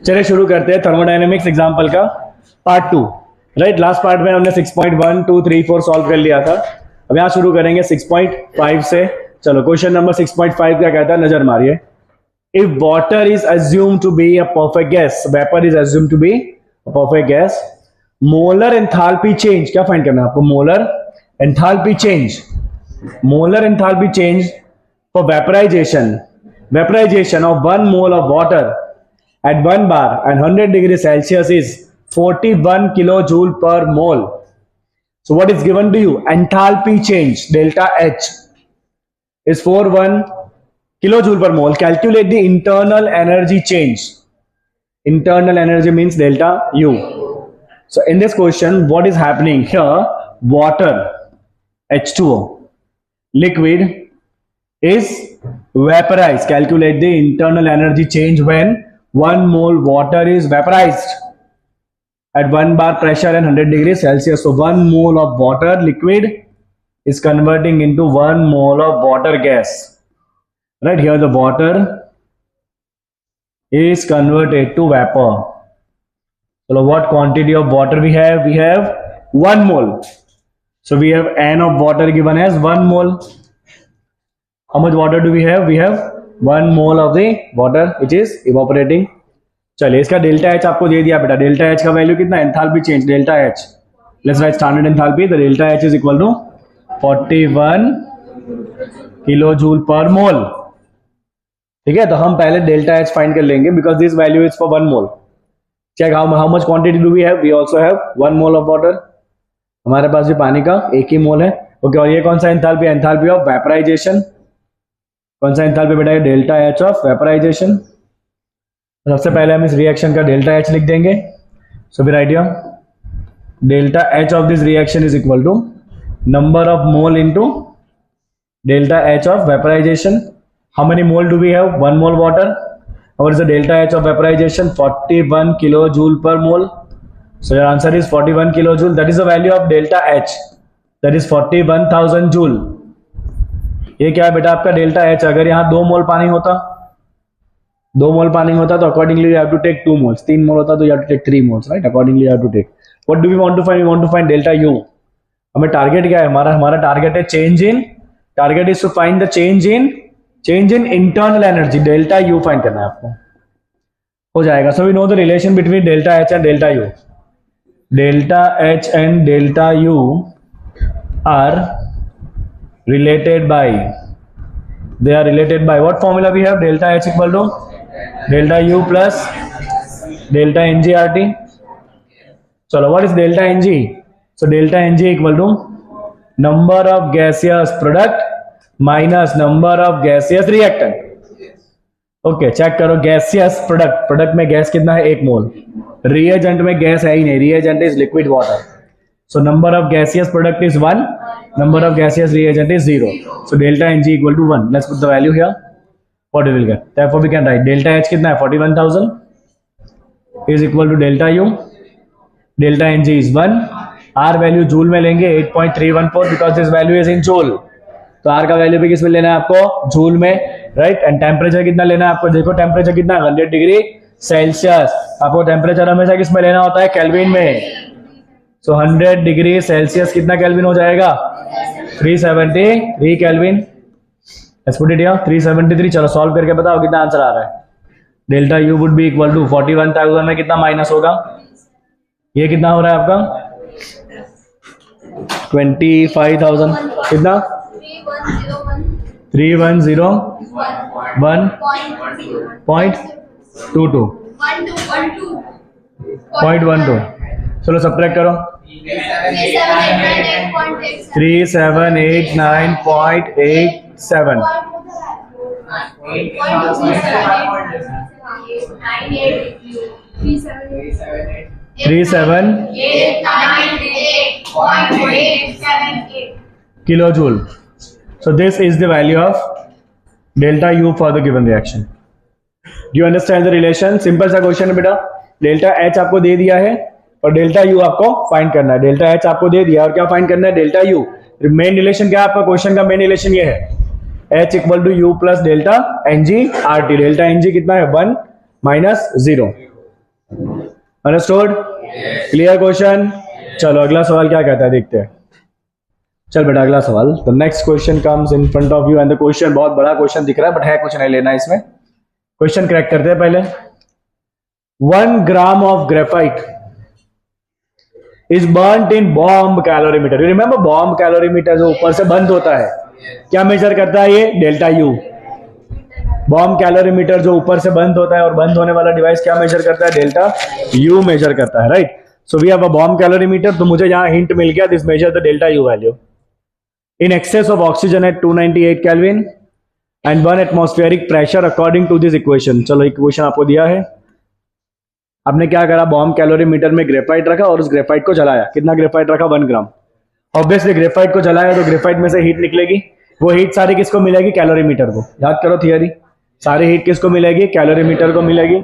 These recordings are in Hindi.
चलिए शुरू करते हैं थर्मोडायनेमिक्स एग्जांपल का पार्ट 2। राइट, लास्ट पार्ट में हमने 6.1 2 3 4 सॉल्व कर लिया था। अब यहाँ शुरू करेंगे 6.5 से। चलो क्वेश्चन नंबर 6.5 क्या कहता है, नजर मारिए। If water is assume to be a perfect gas, vapour is assume to be a perfect gas, molar enthalpy change क्या फाइंड करना है आपको? Molar enthalpy change, molar enthalpy change for vaporisation of 1 mole of water at 1 bar and 100 degrees Celsius is 41 kilojoule per mole. So what is given to you? Enthalpy change delta H is 41 kilojoule per mole. Calculate the internal energy change. Internal energy means delta U. So in this question, what is happening here? Water, H2O, liquid is vaporized. Calculate the internal energy change when 1 mole water is vaporized at 1 bar pressure and 100 degrees Celsius. So 1 mole of water liquid is converting into 1 mole of water gas. Right here the water is converted to vapor. So what quantity of water we have? We have 1 mole. So we have N of water given as 1 mole. How much water do we have? We have 1 mole of the water which is evaporating. चलिए इसका डेल्टा एच आपको दे दिया बेटा। डेल्टा एच का वैल्यू कितना? Enthalpy change delta H. Let's write standard enthalpy. The delta H is equal to 41 kilo joule per mole. ठीक है, तो हम पहले डेल्टा एच फाइंड कर लेंगे because this value is for 1 mole. Check how much quantity do we have? We also have 1 mole of water. हमारे पास भी पानी का 1 ही मोल है। ओके, और ये कौन सा एंथैल्पी? Enthalpy of vaporisation. कौन सा एंथैल्पी बेटा? Delta H of vaporisation. सबसे पहले हम इस रिएक्शन का डेल्टा एच लिख देंगे। So we write here delta H of this reaction is equal to number of mole into delta H of vaporisation. How many mole do we have? 1 mole water. What is the delta H of vaporisation? 41 kilo joule per mole. So your answer is 41 kilo joule. That is the value of delta H, that is 41,000 joule. ये क्या है बेटा आपका डेल्टा एच? अगर यहाँ 2 मोल पानी होता, 2 मोल पानी होता तो accordingly you have to take 2 moles. 3 mole होता तो you have to take 3 moles. Right, accordingly you have to take. What do we want to find? We want to find delta U. हमें टारगेट क्या है हमारा टारगेट है change in, target is to find the change in internal energy. Delta you find करना है आपको, हो जाएगा। So we know the relation between delta H and delta U. Delta H and delta U are related by, they are related by what formula we have? Delta H equal to delta U plus delta NG/RT. So what is delta NG? So delta NG equal to number of gaseous product minus number of gaseous reactant. Okay, check करो gaseous प्रोडक्ट में गैस कितना है? 1 मोल। रिएजेंट में गैस है ही नहीं, reagent is liquid water. So number of gaseous product is 1, number of gaseous reagent is 0. So delta Ng equal to 1. Let's put the value here. What we will get? Therefore we can write delta H कितना है? 41,000 is equal to delta U. Delta Ng is 1. R value joule में लेंगे 8.314 because this value is in joule. तो R का वैल्यू भी किस में लेना है आपको? जूल में। राइट, एंड टेम्परेचर कितना लेना है आपको? देखो टेम्परेचर कितना है? 100 डिग्री सेल्सियस। आपको टेम्परेचर हमेशा किस में लेना होता है? केल्विन में। सो 100 डिग्री सेल्सियस कितना केल्विन हो जाएगा? 373 kelvin. Let's put it here 373। चलो सॉल्व करके बताओ कितना आंसर आ रहा है। Delta U would be equal to 41,000 में कितना माइनस होगा? ये कितना हो रहा है आपका? 25,000। कितना? 3101.22 0.12। चलो सब्ट्रैक्ट करो। 3789.87 kilo joule. So this is the value of delta U for the given reaction. Do you understand the relation? Simple सा क्वेश्चन है बेटा। डेल्टा H आपको दे दिया है और डेल्टा यू आपको फाइंड करना है। डेल्टा एच आपको दे दिया और क्या फाइंड करना है? Delta you. मेन रिलेशन क्या है आपका? क्वेश्चन का मेन रिलेशन ये है H equal to U plus delta N G R T. Delta N G कितना है? 1 माइनस 0। अंडरस्टूड? Clear question? चलो अगला सवाल क्या कहता है देखते हैं। चल बेटा अगला सवाल। The next question comes in front of you and the question बहुत बड़ा क्वेश्चन दिख रहा है बट है कुछ नहीं लेना इसमें। क्वेश्चन क्रैक करते हैं पहले। 1 gram of graphite is burned in bomb calorimeter. You remember bomb calorimeter जो ऊपर से बंद होता है क्या मेजर करता है? ये डेल्टा यू। बॉम्ब कैलोरीमीटर जो ऊपर से बंद होता है और बंद होने वाला डिवाइस क्या मेजर करता है? डेल्टा यू मेजर करता है, right? So we have a bomb calorimeter, तो मुझे यहां हिंट मिल गया, this measure the delta U value in excess of oxygen at 298 kelvin and 1 atmospheric pressure according to this equation. चलो इक्वेशन आपको दिया है। आपने क्या करा? बॉम्ब कैलोरीमीटर में ग्रेफाइट रखा और उस ग्रेफाइट को जलाया। कितना ग्रेफाइट रखा? 1 ग्राम। ऑब्वियसली ग्रेफाइट को जलाया तो ग्रेफाइट में से हीट निकलेगी। वो हीट सारी किसको मिलेगी? कैलोरीमीटर को। याद करो थियरी, सारी हीट किसको मिलेगी? कैलोरीमीटर को मिलेगी।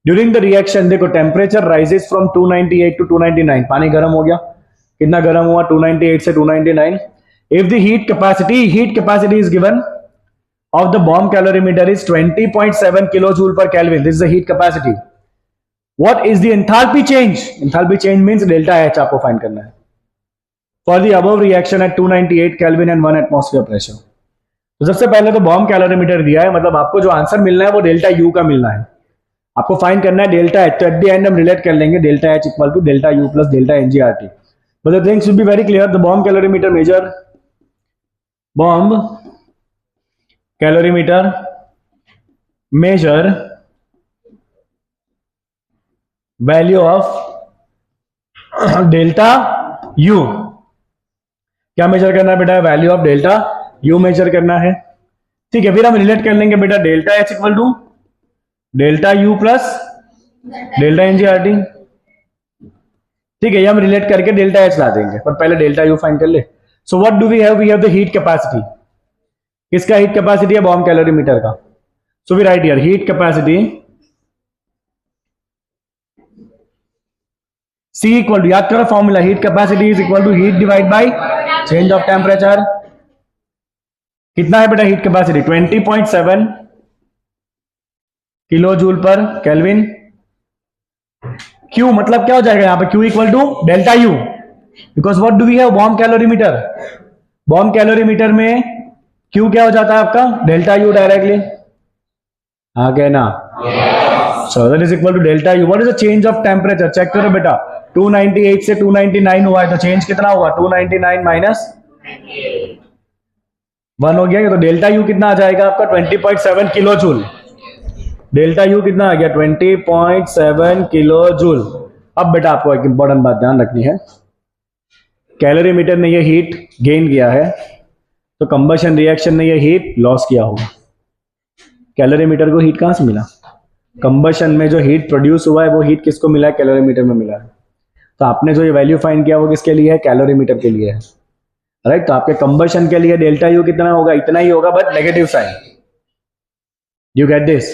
ड्यूरिंग द रिएक्शन देखो टेम्परेचर राइजेस फ्रॉम 298 टू 299। पानी गर्म हो गया। कितना गर्म हुआ? 298 से 299। If the heat capacity is given of the bomb calorimeter is 20.7 kilo joule per kelvin, this is the heat capacity. What is the enthalpy change? Enthalpy change means delta h आपको फाइंड करना है for the above reaction at 298 kelvin and 1 atmosphere pressure. तो सबसे पहले तो बॉम्ब कैलोरीमीटर दिया है, मतलब आपको जो आंसर मिलना है वो डेल्टा यू का मिलना है। आपको फाइंड करना है डेल्टा एच। तो एट द एंड हम रिलेट कर लेंगे delta H equal to delta you plus delta N G R T. But the things should be very clear. The bomb calorimeter measure value of delta U. क्या मेजर करना है बेटा? Value of delta U measure करना है। ठीक है, फिर हम रिलेट कर लेंगे बेटा delta H equal to delta you plus delta N G R T. ठीक है, ये हम रिलेट करके डेल्टा एच ला देंगे, पर पहले डेल्टा यू फाइंड कर ले। So what do we have? We have the heat capacity. किसका हीट कैपेसिटी है? बॉम्ब कैलोरीमीटर का। So we write here heat capacity C equal to, याद करो formula, heat capacity is equal to heat divide by change of temperature. कितना है बेटा heat capacity? 20.7 kilo joule per kelvin. Q मतलब क्या हो जाएगा यहां पे? Q equal to delta U, because what do we have? Bomb calorimeter. Bomb calorimeter में Q क्या हो जाता है आपका? Delta U directly. आगे ना, so that is equal to delta U. What is the change of temperature? Check करो बेटा, 298 से 299 हुआ है तो चेंज कितना होगा? 299 माइनस 1 हो गया। तो डेल्टा यू कितना आ जाएगा आपका? 20.7 किलो जूल। डेल्टा यू कितना आ गया? 20.7 किलो जूल। अब बेटा आपको एक इंपॉर्टेंट बात ध्यान रखनी है, कैलोरीमीटर ने ये हीट गेन किया है तो कंबशन रिएक्शन ने ये हीट लॉस किया होगा। कैलोरीमीटर को हीट कहां से मिला? कंबशन में जो हीट प्रोड्यूस हुआ है वो हीट किसको मिला है? कैलोरीमीटर में मिला है। तो आपने जो ये वैल्यू फाइंड किया वो किसके लिए है? कैलोरीमीटर के लिए है, राइट? तो आपके कंबशन के लिए डेल्टा यू कितना होगा? इतना ही होगा, but negative sign. You get this?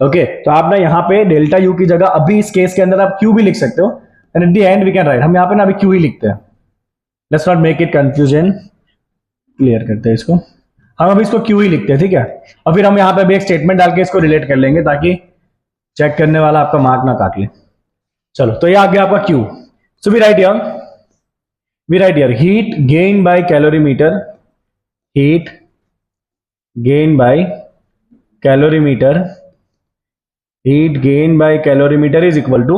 Okay, तो आप ना यहाँ पे डेल्टा यू की जगह अभी इस केस के अंदर आप क्यू भी लिख सकते हो, and at the end we can write. हम यहाँ पे ना अभी क्यू ही लिखते हैं। Let's not make it confusion, clear करते हैं इसको। हम अभी इसको क्यू ही लिखते हैं, ठीक है? और फिर हम यहाँ पे भी एक स्टेटमेंट डाल के इसको रिलेट कर लेंगे ताकि चेक करने वाला आपका मार्क ना काट ले। चलो, तो ये आ गया आपका Q. So we write here heat gain by calorimeter, heat gain by calorimeter, heat gained by calorimeter is equal to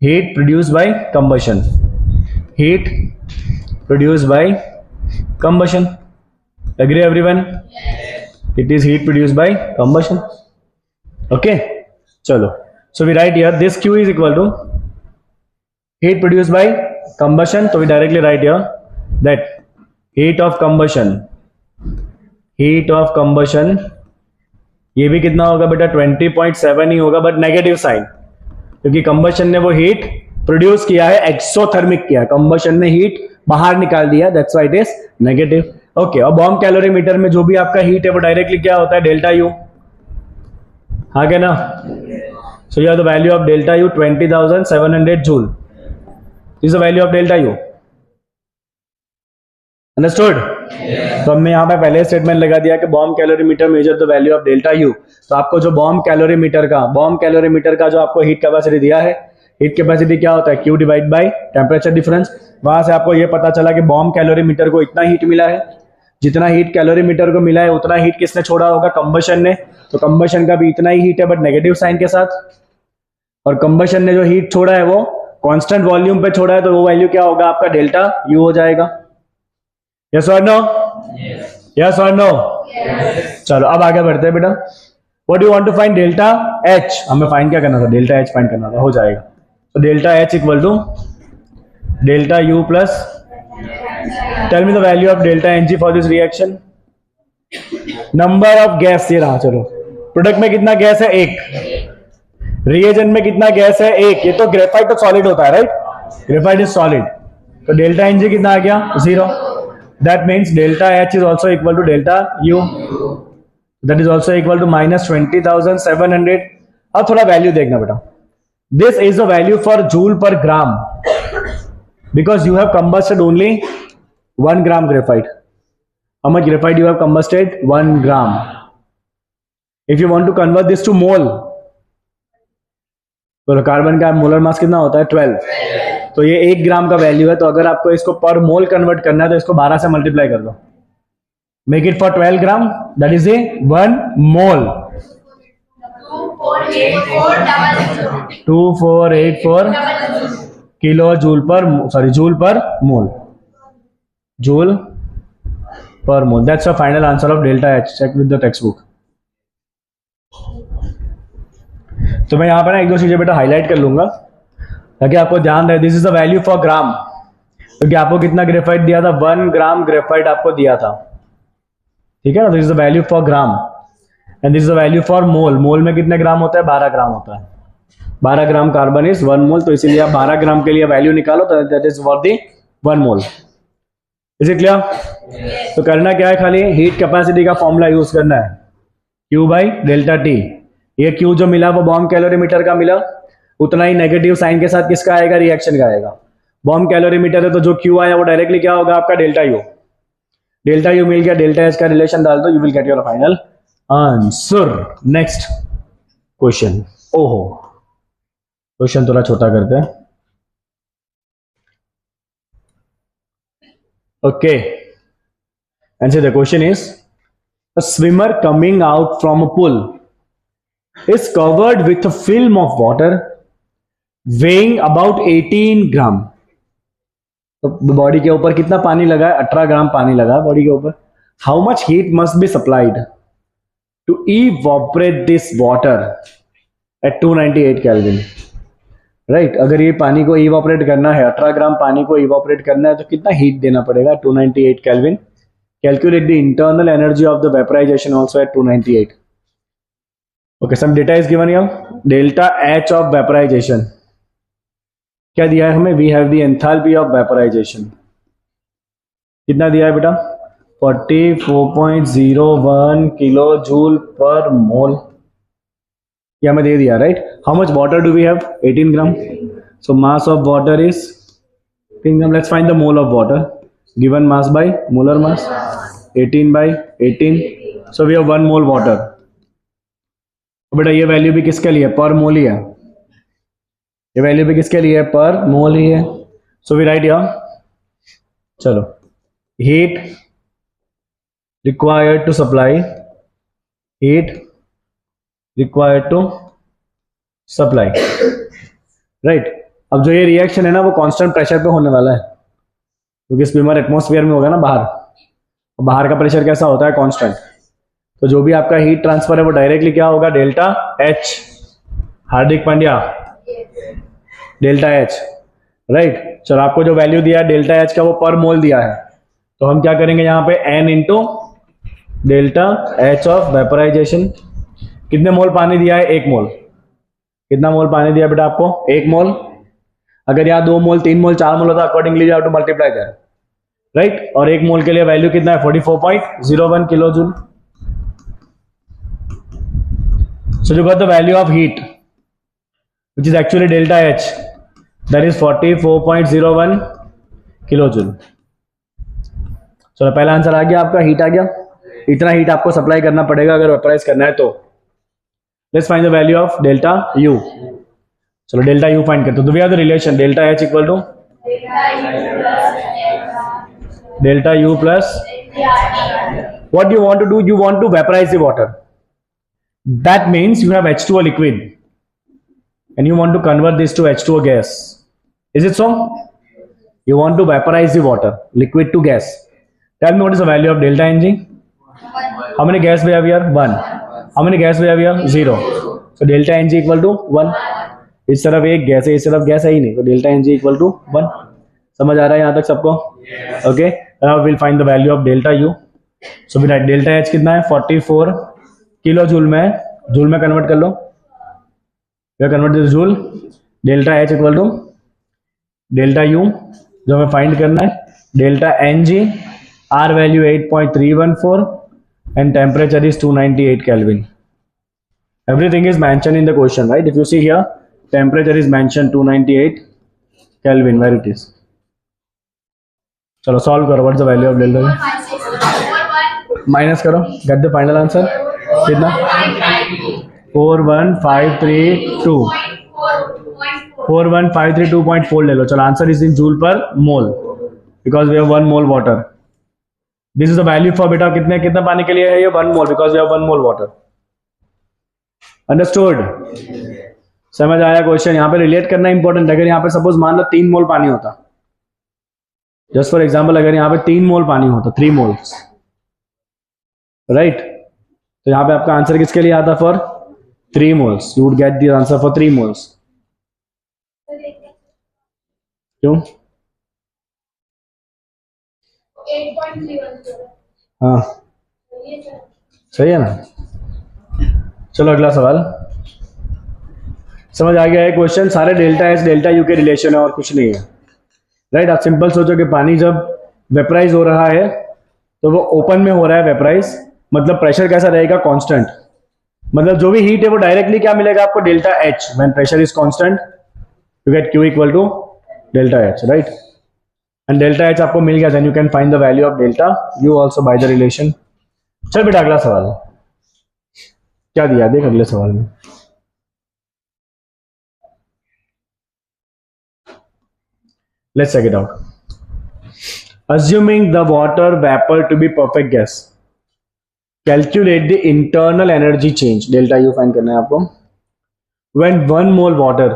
heat produced by combustion. Heat produced by combustion. Agree everyone? It is heat produced by combustion. Okay, chalo. So we write here this Q is equal to heat produced by combustion. So we directly write here that heat of combustion ये भी कितना होगा बेटा? 20.7 ही होगा, बट नेगेटिव साइन, क्योंकि कंबशन ने वो हीट प्रोड्यूस किया है, एक्सोथर्मिक किया। कंबशन ने हीट बाहर निकाल दिया, that's why it is negative. Okay, और बॉम्ब कैलोरीमीटर में जो भी आपका हीट है वो डायरेक्टली क्या होता है? Delta you. हाँ क्या ना? So you have the value of delta you 20,700 joule is the value of delta you. Understood? तो हमने यहाँ पे पहले स्टेटमेंट लगा दिया कि bomb calorimeter measure the value of delta you. तो आपको जो बॉम्ब कैलोरीमीटर का जो आपको हीट कैपेसिटी दिया है, हीट कैपेसिटी क्या होता है, Q divide by temperature difference. वहां से आपको ये पता चला कि बॉम्ब कैलोरीमीटर को इतना हीट मिला है, जितना हीट कैलोरीमीटर को मिला है उतना हीट किसने छोड़ा होगा, कंबशन ने। तो कंबशन का भी इतना ही हीट है बट नेगेटिव साइन के साथ, और कंबशन ने जो हीट छोड़ा है वो कांस्टेंट वॉल्यूम पे छोड़ा है, तो वो वैल्यू क्या होगा आपका, डेल्टा यू हो जाएगा। यस और नो? यस और नो? चलो अब आगे बढ़ते हैं बेटा। What do you want to find, delta H. हमें फाइंड क्या करना था, डेल्टा एच फाइंड करना था, हो जाएगा। तो delta H equal to delta you plus, tell me the value of delta N G for this reaction. Number of gas ये रहा, चलो प्रोडक्ट में कितना गैस है, एक। रिएजेंट में कितना गैस है, एक। ये तो ग्रेफाइट तो सॉलिड होता है, राइट, ग्रेफाइट इज सॉलिड। तो डेल्टा एन जी कितना आ गया, 0। That means delta H is also equal to delta u, that is also equal to minus 20,700। अब थोड़ा वैल्यू देखना बेटा, this is the value for joule per gram, because you have combusted only 1 gram graphite. How much graphite you have combusted? 1 gram. If you want to convert this to mole, तो कार्बन का मोलर मास कितना होता है, 12। तो ये 1 ग्राम का वैल्यू है, तो अगर आपको इसको पर मोल कन्वर्ट करना है तो इसको 12 से मल्टीप्लाई कर दो, make it for 12 gram, that is a 1 mole. 2484 kilo joule per, sorry joule per mole, joule per mole. That's the final answer of delta h. Check with the text book. तो मैं यहाँ पर ना एक दो चीजें बेटा हाईलाइट कर लूंगा ताकि आपको ध्यान रहे। This is the value for gram, क्योंकि आपको कितना ग्रेफाइट दिया था, 1 ग्राम ग्रेफाइट आपको दिया था, ठीक है ना। This is the value for gram and this is the value for mole. Mole में कितने ग्राम होता है, 12 ग्राम होता है। 12 ग्राम कार्बन इज 1 मोल, तो इसीलिए आप 12 ग्राम के लिए वैल्यू निकालो, तो that is for the 1 mole. Is it clear? तो करना क्या है, खाली हीट कैपेसिटी का फॉर्मूला यूज करना है, Q बाई डेल्टा टी। ये Q जो मिला वो बॉम्ब कैलोरीमीटर का मिला, उतना ही नेगेटिव साइन के साथ किसका आएगा, रिएक्शन का आएगा। बॉम्ब कैलोरीमीटर है तो जो Q आया वो डायरेक्टली क्या होगा आपका, डेल्टा यू। डेल्टा यू मिल गया, डेल्टा एच का रिलेशन डाल दो, you will get your final answer. Next question. ओहो, क्वेश्चन थोड़ा छोटा करते हैं। Okay, and so the question is, a swimmer coming out from a pool is covered with a film of water weighing about 18 gram. तो बॉडी के ऊपर कितना पानी लगा है, 18 ग्राम पानी लगा है बॉडी के ऊपर। How much heat must be supplied to evaporate this water at 298 kelvin, right. अगर ये पानी को इवोपरेट करना है, 18 ग्राम पानी को इवोपरेट करना है, तो कितना हीट देना पड़ेगा, 298 kelvin. Calculate the internal energy of the vaporization also at 298. Okay, some data is given here. Delta H of vaporization. क्या दिया है हमें? We have the enthalpy of vaporization. कितना दिया है बेटा? 44.01 किलो जूल पर मोल। ये हमें दे दिया, right? How much water do we have? 18 gram. So mass of water is 18 gram. Let's find the mole of water. Given mass by molar mass, 18 by 18, so we have 1 mole water. तो बेटा ये वैल्यू भी किसके लिए, पर मोल ही है। ये वैल्यू भी किसके लिए, पर मोल ही है। सो वी राइट हियर, चलो, heat required to supply, heat required to supply, right. अब जो ये रिएक्शन है ना वो कांस्टेंट प्रेशर पे होने वाला है, क्योंकि स्विमर एटमॉस्फेयर में होगा ना बाहर, बाहर का प्रेशर कैसा होता है, कांस्टेंट। तो जो भी आपका हीट ट्रांसफर है वो डायरेक्टली क्या होगा, delta H. Hardik Pandya, delta h, right. चलो, आपको जो वैल्यू दिया है डेल्टा एच का वो पर मोल दिया है, तो हम क्या करेंगे यहाँ पे, n into delta H of vaporization. कितने मोल पानी दिया है, 1 मोल। कितना मोल पानी दिया बेटा आपको, 1 मोल। अगर यहाँ 2 मोल 3 मोल 4 मोल होता, accordingly you have to multiply that, right. और 1 मोल के लिए वैल्यू कितना है, 44.01 kilo joule. So you got the value of heat which is actually delta H, that is 44.01 kilojoule. चलो पहला आंसर आ गया आपका, हीट आ गया। इतना हीट आपको सप्लाई करना पड़ेगा अगर वेपराइज करना है तो। Let's find the value of delta u. चलो डेल्टा यू फाइंड करते हो। तो we have the relation delta H equal to delta you plus what you want to do, you want to vaporize the water. That means you have H2O liquid and you want to convert this to H2O gas. Is it so? You want to vaporize the water, liquid to gas. Tell me what is the value of delta Ng? How many gas we have here? 1. How many gas we have here? 0. So delta Ng equal to 1. इस तरफ एक गैस है, इस तरफ गैस है ही नहीं, तो डेल्टा Ng इक्वल टू 1। समझ आ रहा है यहाँ तक सबको? Okay, now will find the value of delta U. So फिर डेल्टा एच कितना है? 44 किलो जूल में, जूल में कन्वर्ट कर लो, convert this joule. Delta H equal to delta U जो हमें फाइंड करना है, delta N g, R value 8.314 and temperature is 298 kelvin. Everything is mention in the question, right? If you see here temperature is mention 298 kelvin, where it is. चलो सॉल्व करो, what is the value of delta you, minus करो, गेट द फाइनल आंसर। कितना? 41532 41532.4 ले लो। चलो answer is in joule per mole because we have 1 mole water. This is the value for बेटा कितने कितना पानी के लिए है ये? 1 mole because we have 1 mole water. Understood? समझ आया क्वेश्चन? यहाँ पे रिलेट करना इंपॉर्टेंट। अगर यहाँ पे सपोज मान लो 3 मोल पानी होता, जस्ट फॉर एग्जाम्पल, अगर यहाँ पे 3 मोल पानी होता, 3 मोल्स, राइट? तो यहाँ पे आपका आंसर किसके लिए आता? For 3 moles. You would get the answer for 3 moles. क्यों? हाँ सही है ना? चलो अगला सवाल। समझ आ गया है क्वेश्चन? सारे डेल्टा एच डेल्टा यू के रिलेशन है और कुछ नहीं है, राइट? आप सिंपल सोचो कि पानी जब वेपराइज हो रहा है तो वो ओपन में हो रहा है वेपराइज, मतलब प्रेशर कैसा रहेगा? कांस्टेंट। मतलब जो भी हीट है वो डायरेक्टली क्या मिलेगा आपको? Delta h. When pressure is constant you get q equal to delta h, right? And delta h आपको मिल गया, then you can find the value of delta u also by the relation. चल बेटा अगला सवाल क्या दिया देख अगले सवाल में। Let's check it out. Assuming the water vapor to be perfect gas, calculate the internal energy change, delta U find करना है आपको, when 1 mole water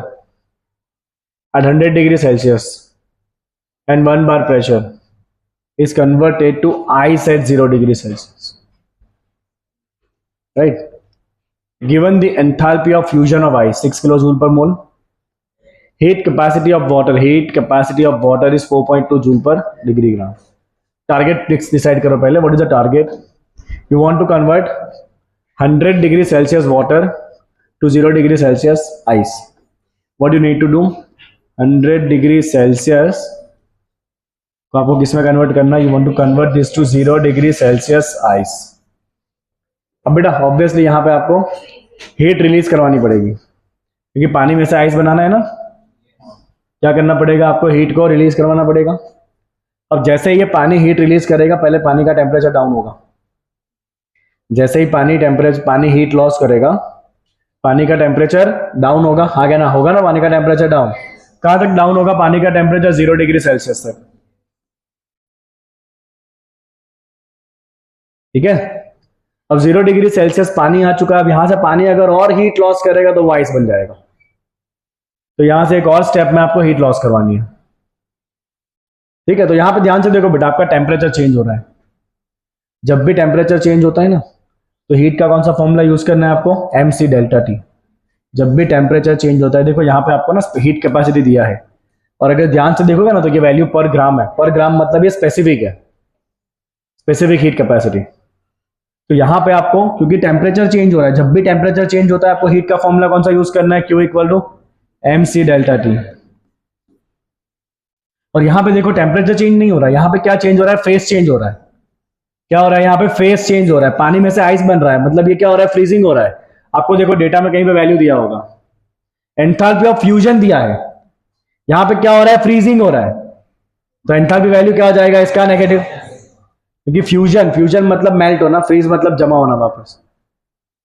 at 100 degree Celsius and 1 bar pressure is converted to ice at 0 degree Celsius, right? Given the enthalpy of fusion of ice 6 kilojoule per mole, heat capacity of water is 4.2 joule per degree gram. Target decide करो पहले, what is the target? You want to convert 100 degree Celsius water to 0 degree Celsius ice. What you need to do? 100 degree Celsius को आपको किस में कन्वर्ट करना? You want to convert this to 0 degree Celsius ice. अब बेटा ऑब्वियसली यहाँ पे आपको हीट रिलीज करवानी पड़ेगी क्योंकि पानी में से आइस बनाना है ना। क्या करना पड़ेगा आपको? हीट को रिलीज करवाना पड़ेगा। अब जैसे ही ये पानी हीट रिलीज करेगा, पहले पानी का टेम्परेचर डाउन होगा। जैसे ही पानी हीट लॉस करेगा, पानी का टेम्परेचर डाउन होगा। हाँ क्या ना? होगा ना पानी का टेम्परेचर डाउन। कहां तक डाउन होगा पानी का टेम्परेचर? 0 डिग्री सेल्सियस तक, ठीक है? अब 0 डिग्री सेल्सियस पानी आ चुका है। अब यहां से पानी अगर और हीट लॉस करेगा तो वो आइस बन जाएगा। तो यहां से एक और स्टेप में आपको हीट लॉस करवानी है, ठीक है? तो यहां पे ध्यान से देखो बेटा, आपका टेम्परेचर चेंज हो रहा है। जब भी टेम्परेचर चेंज होता है ना, तो हीट का कौन सा फॉर्मूला यूज करना है आपको? mc delta T. जब भी टेम्परेचर चेंज होता है, देखो यहाँ पे आपको ना हीट कैपेसिटी दिया है, और अगर ध्यान से देखोगे ना तो ये वैल्यू पर ग्राम है। पर ग्राम मतलब ये स्पेसिफिक है, स्पेसिफिक हीट कैपेसिटी। तो यहाँ पे आपको, क्योंकि टेम्परेचर चेंज हो रहा है, जब भी टेम्परेचर चेंज होता है आपको हीट का फॉर्मूला कौन सा यूज करना है? Q equal to mc delta t. और यहां पे देखो टेम्परेचर चेंज नहीं हो रहा है, यहां पे क्या चेंज हो रहा है? फेस चेंज हो रहा है। क्या हो रहा है यहाँ पे? फेस चेंज हो रहा है। पानी में से आइस बन रहा है, मतलब ये क्या हो रहा है? फ्रीजिंग हो रहा है। आपको देखो डेटा में कहीं पे वैल्यू दिया होगा, एंथैल्पी ऑफ फ्यूजन दिया है। यहां पे क्या हो रहा है? फ्रीजिंग हो रहा है। तो एंथैल्पी वैल्यू क्या हो जाएगा इसका? नेगेटिव। क्योंकि फ्यूजन, फ्यूजन मतलब मेल्ट होना, फ्रीज मतलब जमा होना वापस।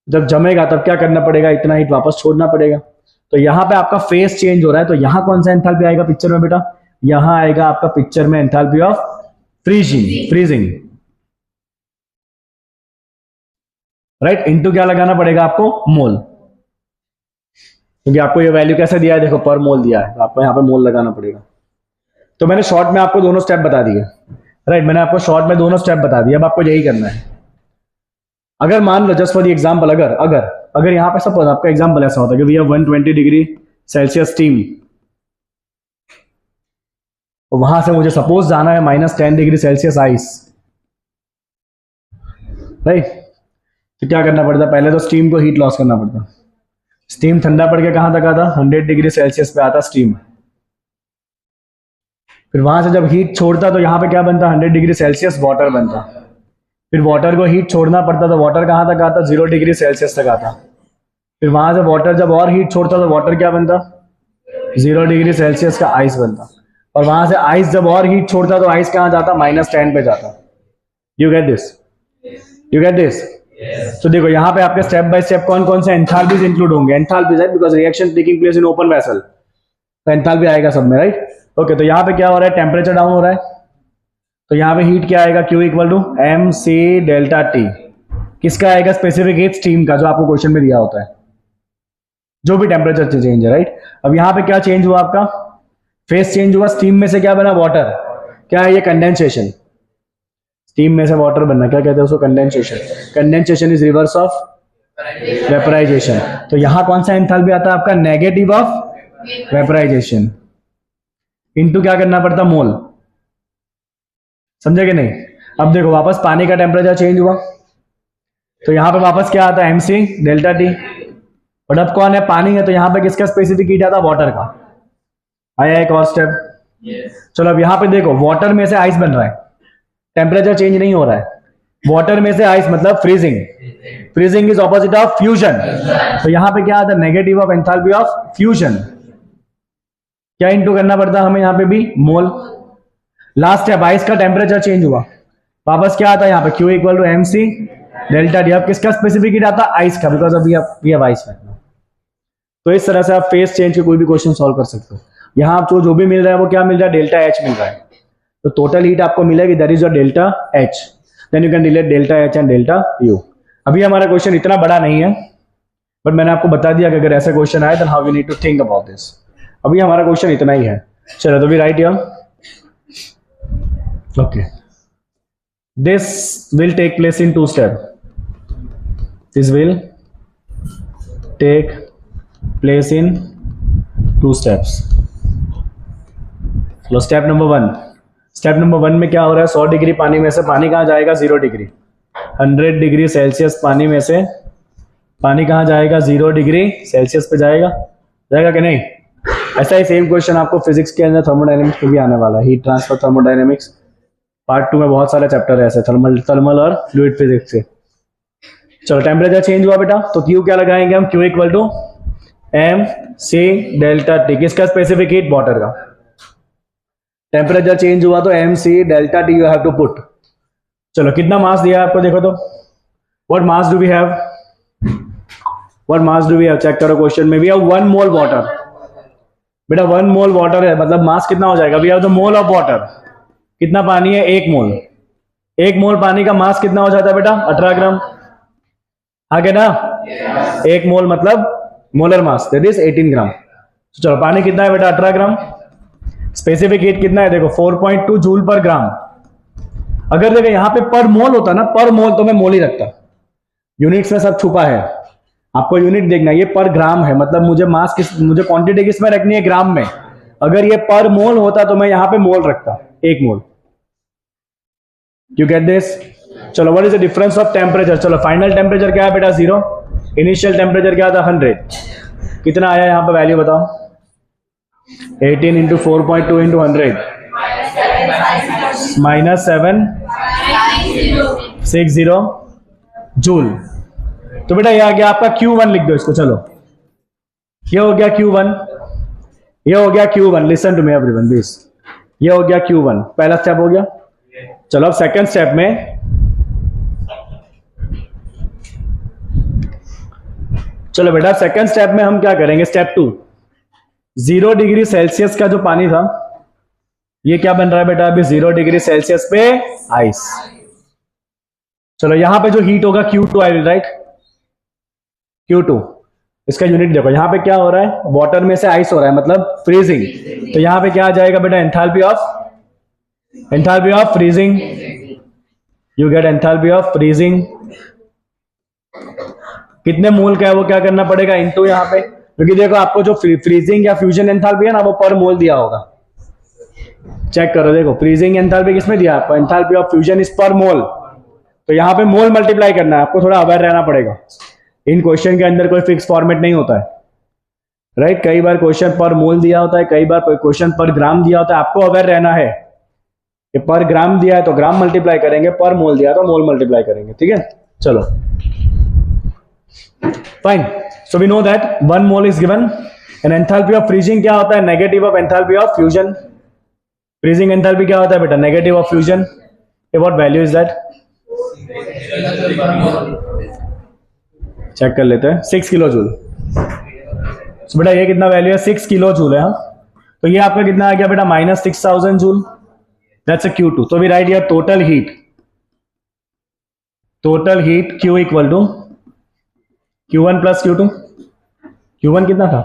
जब जमेगा तब क्या करना पड़ेगा, इतना हीट वापस छोड़ना पड़ेगा। तो यहाँ पे आपका फेस चेंज हो रहा है, तो यहाँ कौन सा एंथैल्पी आएगा पिक्चर में बेटा, यहाँ आएगा आपका पिक्चर में enthalpy of freezing, freezing, right. Into क्या लगाना पड़ेगा आपको, मोल, क्योंकि आपको ये वैल्यू कैसे दिया है, देखो पर मोल दिया है, तो आपको यहाँ पे मोल लगाना पड़ेगा। तो मैंने शॉर्ट में आपको दोनों स्टेप बता दिए, राइट, मैंने आपको शॉर्ट में दोनों स्टेप बता दिया, अब आपको यही करना है। अगर मान लो जस्ट फॉर द एग्जांपल, अगर अगर अगर यहाँ पे सपोज आपका एग्जांपल ऐसा होता है कि we have 120 degree celsius steam, तो वहां से मुझे सपोज जाना है -10 डिग्री सेल्सियस आइस, राइट। तो क्या करना पड़ता, पहले तो स्टीम को हीट लॉस करना पड़ता, स्टीम ठंडा पड़ के कहां तक आता, 100 डिग्री सेल्सियस पे आता स्टीम। फिर वहां से जब हीट छोड़ता तो यहाँ पे क्या बनता, 100 डिग्री सेल्सियस वाटर बनता। फिर वाटर को हीट छोड़ना पड़ता, तो वाटर कहां तक आता, 0 डिग्री सेल्सियस तक आता। फिर वहां से वाटर जब और हीट छोड़ता तो वाटर क्या बनता, 0 डिग्री सेल्सियस का आइस बनता। और वहां से आइस जब और हीट छोड़ता तो आइस कहां जाता, -10 पे जाता। You get this, you get this. तो देखो यहाँ पे आपके स्टेप बाय स्टेप कौन कौन से एंथैल्पीज इंक्लूड होंगे, एंथैल्पीज है because reaction taking place in open vessel, तो एंथैल्पी आएगा सब में, राइट। ओके, तो यहाँ पे क्या हो रहा है, टेम्परेचर डाउन हो रहा है, तो यहाँ पे हीट क्या आएगा, Q equal to MC delta T। किसका आएगा, स्पेसिफिक हीट स्टीम का, जो आपको क्वेश्चन में दिया होता है, जो भी टेम्परेचर चेंज है, राइट। अब यहाँ पे क्या चेंज हुआ, आपका फेस चेंज हुआ, स्टीम में से क्या बना, वाटर। क्या है ये, कंडेंसेशन। स्टीम में से वाटर बनना, क्या कहते हैं उसको, condensation. Condensation is reverse of vaporization. तो यहाँ कौन सा एंथैल्पी आता है आपका, नेगेटिव ऑफ वेपराइजेशन, इनटू क्या करना पड़ता, मोल। समझे कि नहीं। अब देखो वापस पानी का टेम्परेचर चेंज हुआ, तो यहाँ पे वापस क्या आता है, MC डेल्टा T। और अब कौन है, पानी है, तो यहाँ पे किसका स्पेसिफिक हीट आता, वाटर का। आया एक और स्टेप। चलो अब यहाँ पे देखो, वाटर में से आइस बन रहा है, टेम्परेचर चेंज नहीं हो रहा है, वाटर में से आइस मतलब freezing. Freezing is opposite of fusion, तो यहाँ पे क्या आता है, negative of enthalpy of fusion. क्या इनटू करना पड़ता है हमें यहाँ पे भी, मोल। लास्ट स्टेप, आइस का टेम्परेचर चेंज हुआ, वापस क्या आता है यहाँ पे, Q equal to MC delta T। अब किसका स्पेसिफिक हीट आता है, आइस का, बिकॉज अभी वी हैव आइस। तो इस तरह से आप फेस चेंज के कोई भी क्वेश्चन सॉल्व कर सकते हो। यहाँ आपको जो भी मिल रहा है वो क्या मिल रहा है, डेल्टा H मिल रहा है, तो टोटल हीट आपको मिलेगी, that is your delta H। Then you can relate delta H and delta U। अभी हमारा क्वेश्चन इतना बड़ा नहीं है, बट मैंने आपको बता दिया कि अगर ऐसे क्वेश्चन आए then how you need to think about this. अभी हमारा क्वेश्चन इतना ही है। चलो तो we write here, okay, this will take place in 2 step, this will take place in 2 steps. चलो स्टेप नंबर 1, स्टेप नंबर 1 में क्या हो रहा है, 100 डिग्री पानी में से पानी कहाँ जाएगा, 0 डिग्री। 100 डिग्री सेल्सियस पानी में से पानी कहाँ जाएगा, 0 डिग्री सेल्सियस पे जाएगा, जाएगा कि नहीं। ऐसा ही सेम क्वेश्चन आपको फिजिक्स के अंदर थर्मोडायनेमिक्स में भी आने वाला है, हीट ट्रांसफर थर्मोडायनेमिक्स पार्ट 2 में बहुत सारे चैप्टर है ऐसे, थर्मल और फ्लूइड फिजिक्स के। चलो टेम्परेचर चेंज हुआ बेटा, तो Q क्या लगाएंगे हम, Q equal to MC delta T। किसका स्पेसिफिक हीट, वाटर का। टेम्परेचर चेंज हुआ तो MC delta T you have to put. चलो कितना मास दिया है आपको, देखो तो, what mass do we have, what mass do we have, check करो क्वेश्चन में, वी हैव 1 मोल वाटर। बेटा 1 मोल वाटर है, मतलब मास कितना हो जाएगा, we have the mole of water. कितना पानी है, 1 मोल। 1 मोल पानी का मास कितना हो जाता है बेटा, 18 ग्राम। आगे ना, 1 मोल मतलब मोलर मास, दैट इज 18 ग्राम। चलो पानी कितना है बेटा, 18 ग्राम। स्पेसिफिक हीट कितना है, देखो 4.2 जूल पर ग्राम। अगर देखो यहाँ पे पर मोल होता ना, पर मोल तो मैं मोल ही रखता, यूनिट्स में सब छुपा है, आपको यूनिट देखना, ये पर ग्राम है, मतलब मुझे मास मुझे क्वांटिटी किस में रखनी है, ग्राम में। अगर ये पर मोल होता तो मैं यहाँ पे मोल रखता, 1 मोल। You get this. चलो what is the difference of temperature, चलो फाइनल टेम्परेचर क्या है बेटा, 0, इनिशियल टेम्परेचर क्या था, 100। कितना आया यहाँ पे वैल्यू बताओ, 18 इंटू 4.2 इंटू 100 -760 जूल। तो बेटा ये आ गया आपका Q1, लिख दो इसको। चलो ये हो गया Q1, ये हो गया Q1। Listen to me everyone please, ये हो गया Q1, पहला स्टेप हो गया। चलो अब सेकंड स्टेप में चलो बेटा सेकंड स्टेप में हम क्या करेंगे, स्टेप 2, 0 डिग्री सेल्सियस का जो पानी था ये क्या बन रहा है बेटा अभी 0 डिग्री सेल्सियस पे आइस। चलो यहां पे जो हीट होगा Q2 I will write, Q2 इसका यूनिट देखो, यहां पे क्या हो रहा है, वाटर में से आइस हो रहा है मतलब फ्रीजिंग, तो यहां पे क्या आ जाएगा बेटा enthalpy of freezing, you get enthalpy of freezing. कितने मोल का है वो क्या करना पड़ेगा इनटू यहां पे, क्योंकि देखो आपको जो फ्रीजिंग या फ्यूजन एंथैल्पी है ना वो पर मोल दिया होगा, चेक करो देखो फ्रीजिंग एंथैल्पी किसमें दिया आपको, एंथैल्पी ऑफ फ्यूजन इज पर मोल, तो यहां पे मोल मल्टीप्लाई करना है, आपको थोड़ा अवेयर रहना पड़ेगा। इन क्वेश्चन के अंदर कोई फिक्स फॉर्मेट नहीं होता है राइट, कई बार क्वेश्चन पर मोल दिया होता है, कई बार क्वेश्चन पर ग्राम दिया होता है, आपको अवेयर रहना है कि पर ग्राम दिया है तो ग्राम मल्टीप्लाई करेंगे, पर मोल दिया है तो मोल मल्टीप्लाई करेंगे, ठीक है। चलो fine, so we know that 1 mole is given and enthalpy of freezing क्या होता है, negative of enthalpy of fusion. Freezing enthalpy क्या होता है बेटा, negative of fusion. What value is that, check कर लेते हैं, 6 किलो जूल। तो बेटा ये कितना वैल्यू है, 6 किलो जूल है, हाँ तो ये आपका कितना आ गया बेटा -6000 जूल, दैट्स अ Q2। तो we write here total heat Q equal to Q1 plus Q2। Q1 कितना था,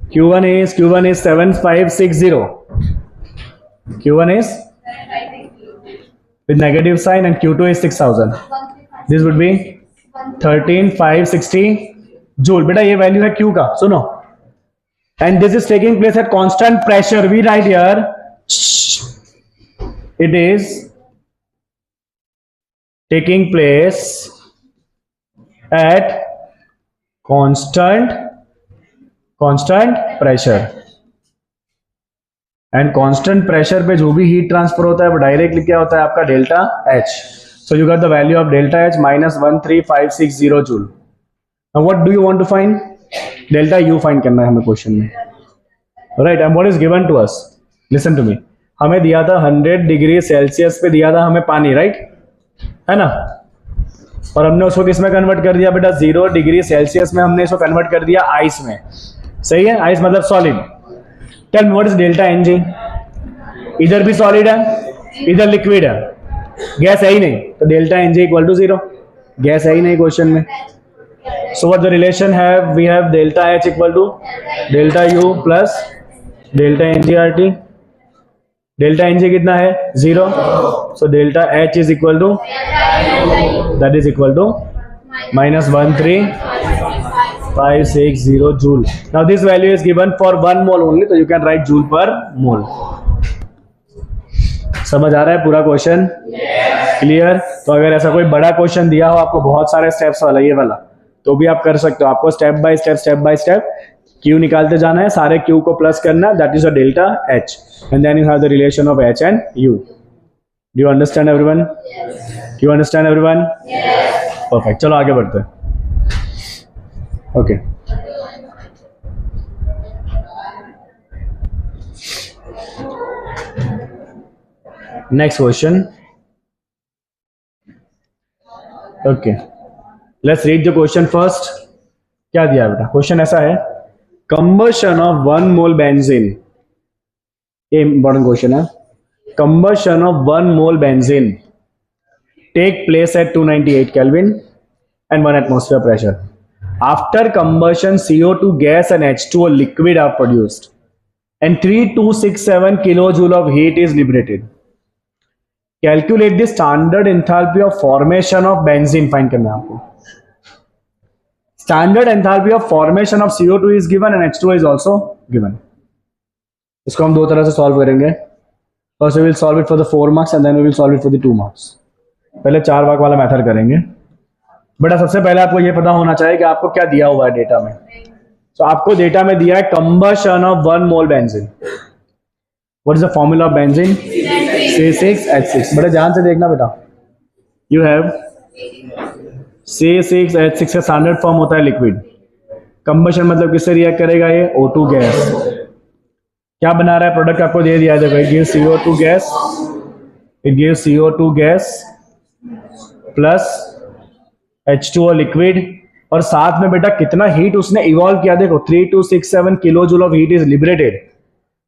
Q1 is 7560, Q1 is with negative sign and Q2 is 6000, this would be 13560 joule. बेटा ये वैल्यू है Q का, सुनो, and this is taking place at constant pressure, we write here it is taking place at constant pressure, and constant pressure पे जो भी हीट ट्रांसफर होता है वो डायरेक्टली क्या होता है आपका delta H। So you got the value of delta H -13560 जूल। Now what do you want to find, delta U find करना है हमें क्वेश्चन में, right. And what is given to us, listen to me, हमें दिया था 100 डिग्री सेल्सियस पे दिया था हमें पानी, राइट है ना, और हमने उसको किस में कन्वर्ट कर दिया बेटा 0 डिग्री सेल्सियस में हमने इसको कन्वर्ट कर दिया आइस में, सही है, आइस मतलब solid. Tell me what is delta Ng, इधर भी सॉलिड है इधर लिक्विड है, गैस है ही नहीं, तो delta Ng equal to 0, gas है ही नहीं क्वेश्चन में। सो व्हाट द रिलेशन है, we have delta H equal to delta U plus delta NgRT। Delta Ng कितना है 0, so delta H is equal to that is equal to -13560 joule. Now this value is given for 1 mole only, so you can write joule per mole. समझ आ रहा है पूरा क्वेश्चन, क्लियर। तो अगर ऐसा कोई बड़ा क्वेश्चन दिया हो आपको बहुत सारे स्टेप्स वाला ये वाला, तो भी आप कर सकते हो, आपको स्टेप बाय स्टेप Q निकालते जाना है, सारे Q को प्लस करना, that is a delta H and then you have the relation of H and U। Do you understand everyone, you understand everyone, perfect. चलो आगे बढ़ते हैं, okay next question, okay let's read the question first. क्या दिया बेटा, क्वेश्चन ऐसा है, कंबशन ऑफ 1 मोल बेंजीन, ये इंपॉर्टेंट क्वेश्चन है, combustion of 1 mole benzene take place at 298 Kelvin and 1 atmosphere pressure. After combustion, CO2 gas and H2O liquid are produced and 3267 kilojoule of heat is liberated. Calculate the standard enthalpy of formation of benzene, find करना है आपको। Standard enthalpy of formation of CO2 is given and H2O is also given. इसको हम दो तरह से सॉल्व करेंगे, first we will solve it for the 4 marks and then we will solve it for the 2 marks. पहले 4 भाग वाला मेथड करेंगे। बेटा सबसे पहले आपको ये पता होना चाहिए कि आपको क्या दिया हुआ है डेटा में। तो आपको डेटा में दिया है combustion of 1 mole benzene. What is the formula of benzene, C6H6। बड़े ध्यान से देखना बेटा, यू हैव C6H6 का स्टैंडर्ड फॉर्म होता है लिक्विड, कंबशन मतलब किससे रिएक्ट करेगा ये, O2 गैस। क्या बना रहा है प्रोडक्ट आपको दे दिया है, देखो it gives CO2 gas, it gives CO2 gas plus H2O liquid, और साथ में बेटा कितना हीट उसने इवॉल्व किया, देखो 3267 kilo joule of heat is liberated.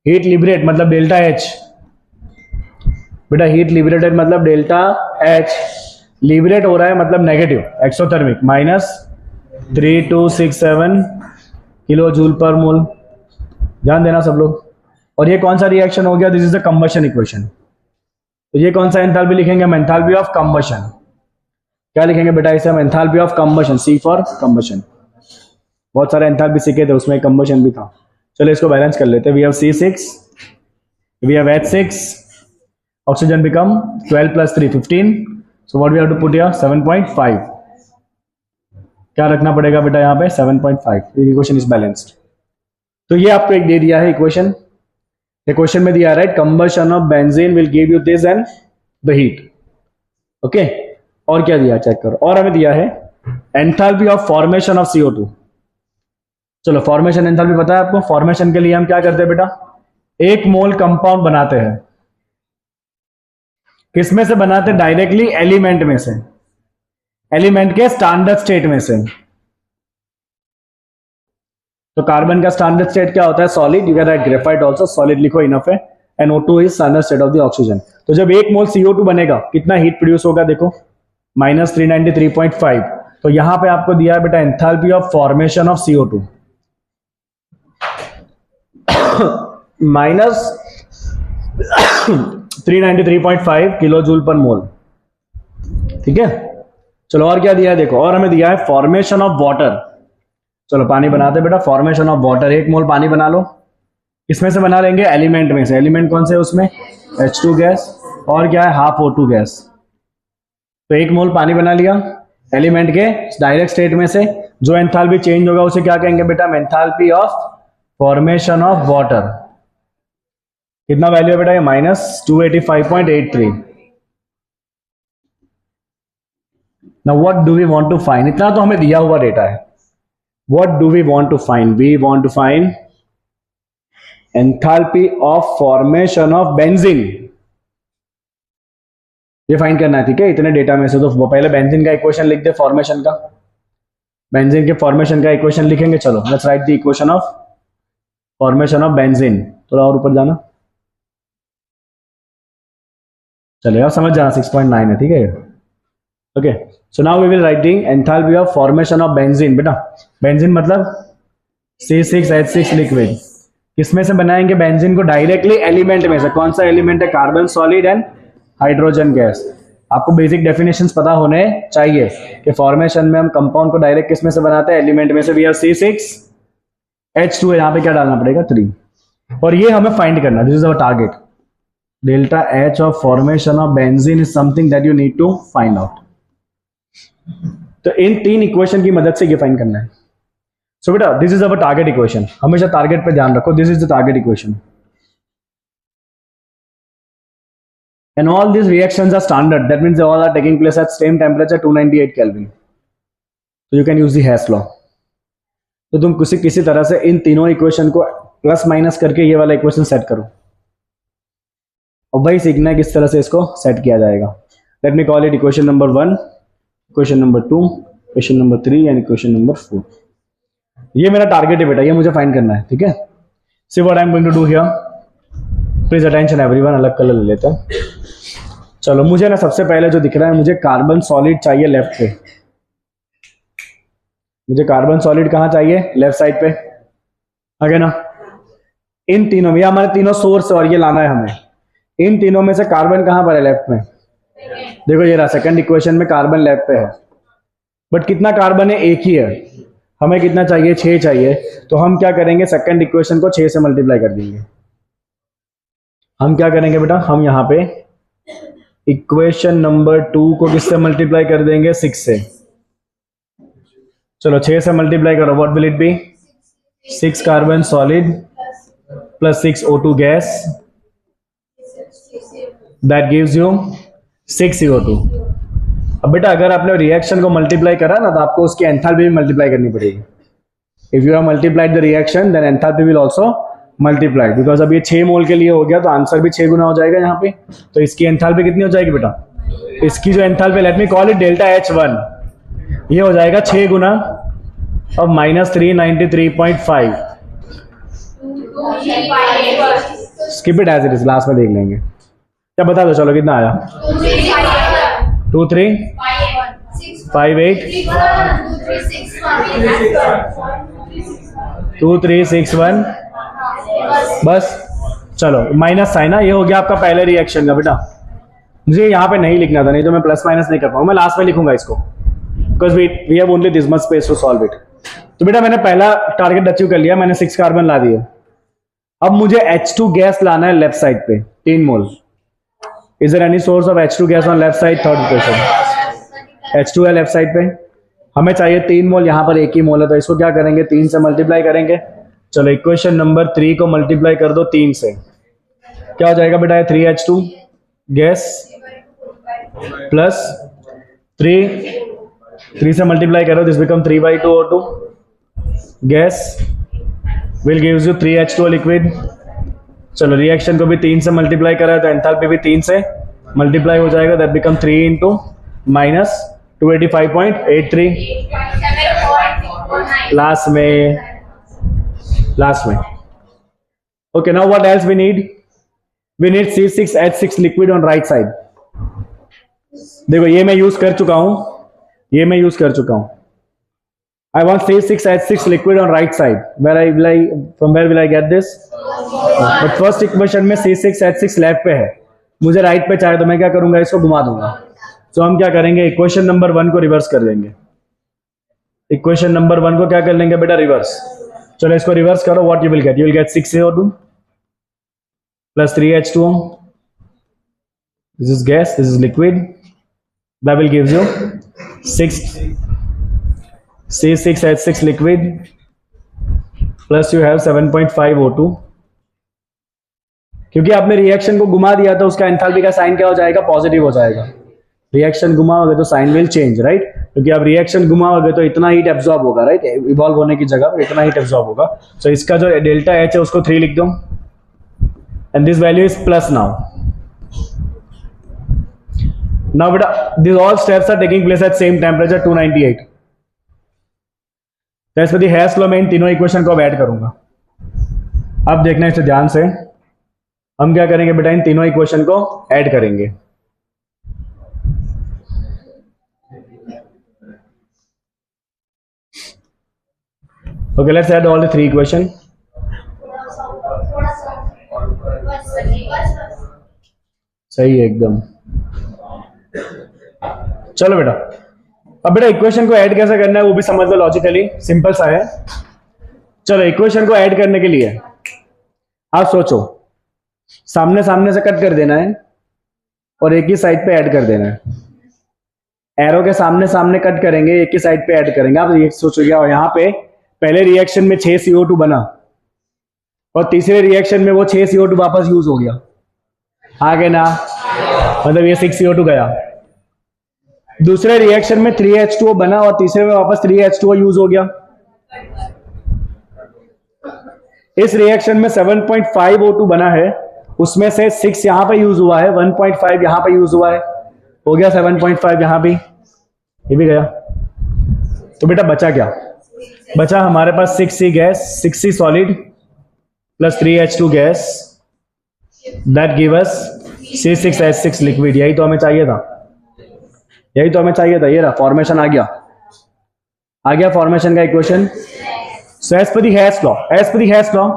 Heat liberate मतलब डेल्टा एच, बेटा हीट लिबरेटेड मतलब डेल्टा एच, लिबरेट हो रहा है मतलब negative exothermic, minus 3267 kilo joule per mole. ध्यान देना सब लोग। और ये कौन सा रिएक्शन हो गया, this is the combustion equation. तो ये कौन सा एंथैल्पी लिखेंगे, हम एंथैल्पी ऑफ कंबशन। क्या लिखेंगे बेटा इसे, हम enthalpy of combustion, see for combustion. बहुत सारे एंथैल्पी सीखे थे, उसमें कंबशन भी था। चलो इसको बैलेंस कर लेते हैं। We have C6, we have H6, oxygen become 12 plus 3 15, so what we have to put here 7.5। क्या रखना पड़ेगा बेटा यहाँ पे 7.5। Equation is balanced. तो ये आपको एक दे दिया है इक्वेशन, क्वेश्चन में दिया है right, combustion of benzene will give you this and the heat. Okay, और क्या दिया चेक करो, और हमें दिया है enthalpy of formation of CO2। चलो फॉर्मेशन एंथैल्पी पता है आपको। फॉर्मेशन के लिए हम क्या करते हैं बेटा, एक मोल कंपाउंड बनाते हैं। किसमें से बनाते हैं, डायरेक्टली एलिमेंट में से, एलिमेंट के स्टैंडर्ड स्टेट में से। तो कार्बन का स्टैंडर्ड स्टेट क्या होता है, solid. You can write graphite also, solid लिखो इनफ है। And O2 is standard state of the oxygen. तो जब एक मोल CO2 बनेगा कितना हीट प्रोड्यूस होगा, देखो माइनस 393.5। तो यहां पे आपको दिया है बेटा enthalpy of formation of CO2 minus 393.5 kilo joule per mole. ठीक है, चलो और क्या दिया है देखो, और हमें दिया है फॉर्मेशन ऑफ वाटर। चलो पानी बनाते बेटा, फॉर्मेशन ऑफ वाटर। एक मोल पानी बना लो, इसमें से बना लेंगे एलिमेंट में से। एलिमेंट कौन से है उसमें, H2 गैस, और क्या है हाफ O2 गैस। तो एक मोल पानी बना लिया एलिमेंट के डायरेक्ट स्टेट में से। जो एंथैल्पी चेंज होगा उसे क्या कहेंगे बेटा, enthalpy of formation of water. कितना वैल्यू है बेटा ये, minus 285.83। Now what do we want to find, इतना तो हमें दिया हुआ डेटा है। What do we want to find, we want to find enthalpy of formation of benzene. ये फाइंड करना है, ठीक है, इतने डेटा में से। तो पहले बेंजीन का इक्वेशन लिख दे, फॉर्मेशन का, बेंजीन के फॉर्मेशन का इक्वेशन लिखेंगे। चलो let's write the equation of formation of benzene. थोड़ा और ऊपर जाना, चलो यार समझ जाना, 6.9 है, ठीक है। Okay, so now we will writing enthalpy of formation of benzene. बेटा बेंजीन मतलब C6H6 लिक्विड। किसमें से बनाएंगे बेंजीन को, डायरेक्टली एलिमेंट में से। कौन सा एलिमेंट है, carbon solid and hydrogen gas. आपको बेसिक डेफिनेशंस पता होने चाहिए कि फॉर्मेशन में हम कंपाउंड को डायरेक्ट किसमें से बनाते हैं, एलिमेंट में से। वी हैव C6H2 है, यहां पे क्या डालना पड़ेगा 3, और ये हमें फाइंड करना, this is our target. Delta H of formation of benzene is something that you need to find out. तो इन 3 इक्वेशन की मदद से ये फाइंड करना है। सो बेटा this is our target equation, हमेशा टारगेट पे ध्यान रखो। This is the target equation and all these reactions are standard, that means they all are taking place at same temperature 298 Kelvin, so you can use the Hess law। तो तुम किसी तरह से इन तीनों इक्वेशन को प्लस माइनस करके ये वाला इक्वेशन सेट करो, और वही सीखना है किस तरह से इसको सेट किया जाएगा। Late me call it equation number 1, equation number 2, equation number 3 and equation number 4। ये मेरा टारगेट है बेटा, ये मुझे फाइंड करना है, ठीक है। See what I am going to do here, please attention everyone. अलग कलर ले लेते हैं। चलो मुझे ना सबसे पहले जो दिख रहा है, मुझे कार्बन सॉलिड चाहिए लेफ्ट पे। मुझे कार्बन सॉलिड कहाँ चाहिए, लेफ्ट साइड पे, आगे ना। इन तीनों में, ये हमारे तीनों सोर्स और ये लाना है हमें। इन तीनों में से कार्बन कहाँ पर है, लेफ्ट में। देखो ये रहा, सेकंड इक्वेशन में कार्बन लेफ्ट पे है, बट कितना कार्बन है, एक ही है। हमें कितना चाहिए, 6 चाहिए। तो हम क्या करेंगे, सेकंड इक्वेशन को 6 से मल्टीप्लाई कर देंगे। हम क्या करेंगे बेटा, हम यहाँ पे इक्वेशन नंबर 2 को किससे मल्टीप्लाई कर देंगे, 6 से। चलो 6 से मल्टीप्लाई करो, what will it be, 6 carbon solid plus 6 O2 gas, that gives you 6 CO2। अब बेटा अगर आपने रिएक्शन को मल्टीप्लाई करा ना, तो आपको उसकी एंथैल्पी भी मल्टीप्लाई करनी पड़ेगी। If you have multiplied the reaction then enthalpy will also multiplied, because अब ये 6 मोल के लिए हो गया, तो आंसर भी 6 गुना हो जाएगा यहाँ पे। तो इसकी एंथैल्पी कितनी हो जाएगी बेटा, इसकी जो enthalpy, let me call it delta H1। ये हो जाएगा 6 गुना अब -393.5। Skip it as it is, last में देख लेंगे। क्या बता दो, चलो कितना आया? 2361 बस। चलो माइनस साइन ना, ये हो गया आपका पहले रिएक्शन का बेटा। मुझे यहाँ पे नहीं लिखना था, नहीं तो मैं प्लस माइनस नहीं कर पाऊंगा, मैं लास्ट में लिखूंगा इसको, because we have only this much space to solve it. तो बेटा मैंने पहला टारगेट अचीव कर लिया, मैंने 6 कार्बन ला दिए। अब मुझे H2 गैस लाना है लेफ्ट साइड पे 3 mole. Is there any source of H2 gas on left side? Third equation H2 है लेफ्ट साइड पे, हमें चाहिए 3 मोल, यहां पर 1 ही मोल है, तो इसको क्या करेंगे 3 से मल्टीप्लाई करेंगे। चलो इक्वेशन नंबर 3 को मल्टीप्लाई कर दो 3 से, क्या हो जाएगा बेटा? 3H2 गैस प्लस 3 से मल्टीप्लाई करो, this become 3/2O2 gas will gives you 3H2 liquid. चलो रिएक्शन को भी 3 से मल्टीप्लाई करा है तो एंथैल्पी भी 3 से मल्टीप्लाई हो जाएगा, दैट बिकम 3 इंटू -285.83 लास्ट में। Okay, now what else we need C6H6 liquid on right side. देखो ये मैं यूज कर चुका हूं, I want C6H6 liquid on right side. From where will I get this? But first equation में C6H6 लेफ्ट पे है, मुझे राइट पे चाहिए, तो मैं क्या करूंगा, इसको घुमा दूंगा। तो हम क्या करेंगे, इक्वेशन नंबर 1 को रिवर्स कर देंगे। इक्वेशन नंबर 1 को क्या कर लेंगे बेटा? रिवर्स। चलो इसको रिवर्स करो, what you will get 6CO2 plus 3H2O, this is gas, this is liquid, that will gives you C6H6 liquid plus you have 7.5 O2। क्योंकि आपने रिएक्शन को घुमा दिया तो उसका एंथैल्पी का साइन क्या हो जाएगा? पॉजिटिव हो जाएगा। रिएक्शन घुमाओगे तो साइन विल चेंज, राइट? क्योंकि आप रिएक्शन घुमाओगे तो इतना हीट एब्जॉर्ब होगा, राइट? इवॉल्व होने की जगह इतना हीट एब्जॉर्ब होगा। तो इसका जो डेल्टा H है उसको 3 लिख दो, and this value is plus now. Now beta, these all steps are taking place at same temperature 298. As per the Hess law मैं इन तीनों इक्वेशन को अब ऐड करूंगा। अब देखना इसे ध्यान से, हम क्या करेंगे बेटा? इन तीनों इक्वेशन को ऐड करेंगे। Okay, let's add all the 3 equation. सही है एकदम। चलो बेटा, अब बेटा इक्वेशन को ऐड कैसे करना है वो भी समझ लो, लॉजिकली सिंपल सा है। चलो इक्वेशन को ऐड करने के लिए आप सोचो, सामने से कट कर देना है और एक ही साइड पे ऐड कर देना है। एरो के सामने कट करेंगे, एक ही साइड पे ऐड करेंगे। आप ये सोचो, यहाँ पे पहले रिएक्शन में 6 CO2 बना और तीसरे रिएक्शन में वो 6 CO2 वापस यूज हो गया, आगे ना, मतलब ये 6 CO2 गया। दूसरे रिएक्शन में 3H2O बना और तीसरे में वापस 3H2O यूज हो गया। इस रिएक्शन में 7.5 O2 बना है, उसमें से 6 यहां पे यूज हुआ है, 1.5 यहां पे यूज हुआ है, हो गया 7.5 यहां भी, ये भी गया। तो बेटा बचा क्या? बचा हमारे पास 6C gas, 6C solid plus 3H2 gas, that give us C6H6 liquid. यही तो हमें चाहिए था, ये रहा फॉर्मेशन आ गया फॉर्मेशन का equation. So as per the Hess law